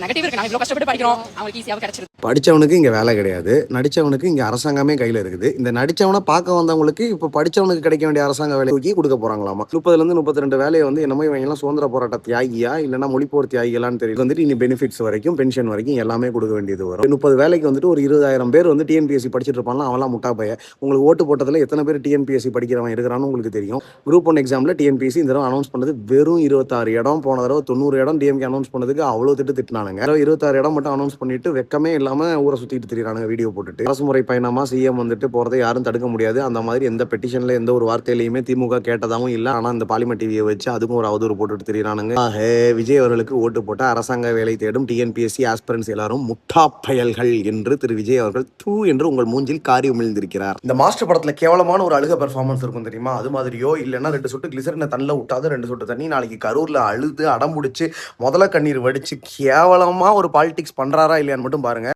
Negative இருக்கு. நான் இவ்வளவு கஷ்டப்பட்டு படிக்கிறோம், அவங்களுக்கு ஈஸியாவே கிடைச்சிருது. படிச்சவனுக்கு இங்க வேலை கிடையாது, நடிச்சவனுக்கு இங்க அரசாங்கமே கையில இருக்குது. இந்த நடிச்சவனை பார்க்க வந்தவங்களுக்கு இப்ப படிச்சவனுக்கு கிடைக்க வேண்டிய அரசாங்க வேலை தூக்கி கொடுக்க போறாங்களாமா. 30ல இருந்து 32 வேலையை வந்து என்னமோ இவங்க எல்லாம் சுதந்திர போராட்ட தியாகியா இல்லைன்னா மொழிப்போர் தியாகிகளான்னு தெரியல. வந்துட்டு இனி பெனிஃபிட்ஸ் வரைக்கும் பென்ஷன் வரைக்கும் எல்லாமே கொடுக்க வேண்டியது வரும். 30 வேலைக்கு வந்துட்டு ஒரு 20,000 பேர் வந்து டிஎன்பிஎஸ்சி படிச்சுட்டு இருப்பாங்க. அவன்லாம் முட்டா பைய. உங்களுக்கு ஓட்டு போட்டதுல எத்தனை பேர் டிஎன்பிஎஸ்சி படிக்கிறவன் இருக்கிறான்னு உங்களுக்கு தெரியும். குரூப் 1 எக்ஸாம்ல டிஎன்பிஎஸ்சி இந்த தடவை அனௌன்ஸ் பண்ணது வெறும் 26 இடம். போன தடவை 90 இடம் டிஎம்கே அனௌன்ஸ் பண்ணதுக்கு அவ்வளவு திட்டினானுங்க. 26 இடம் மட்டும் அனௌன்ஸ் பண்ணிட்டு வெக்கமே இல்லாம ஊரை சுத்திட்டு திரிறானுங்க வீடியோ போட்டுட்டு. அரசு முறை பயணமா சிஎம் வந்துட்டு போறதை யாரும் தடுக்க முடியாது. அந்த மாதிரி எந்த பெட்டிஷன்ல எந்த ஒரு வார்த்தையிலையுமே திமுக கேட்டதாகவும் இல்ல. ஆனா இந்த பாலிமர் டிவியை வச்சு அதுக்கும் ஒரு அவதூறு போட்டுட்டு திரிறானுங்க. விஜய் அவர்களுக்கு ஓட்டு போட்ட அரசாங்க வேலை தேடும் டிஎன்பிஎஸ்சி ஆஸ்பிரன்ஸ் எல்லாரும் முட்டா பயல்கள் என்று திரு விஜய் அவர்கள் தூ என்று உங்கள் மூஞ்சில் காரி உமிழ்ந்திருக்கிறார். இந்த மாஸ்டர் படத்துல கேவலமான ஒரு அழுக பெர்ஃபார்மன்ஸ் இருக்கும் தெரியுமா? அது மாதிரியோ இல்லைன்னா 2 சொட்டு கிளிசரினை தண்ணில விட்டாது 2 சொட்டு தண்ணி நாளைக்கு கரூர்ல அழுது அடம்புடிச்சு முதல்ல கண்ணீர் வடிச்சு கேவலமா ஒரு பாலிடிக்ஸ் பண்றாரா இல்லையான்னு மட்டும் பாருங்க.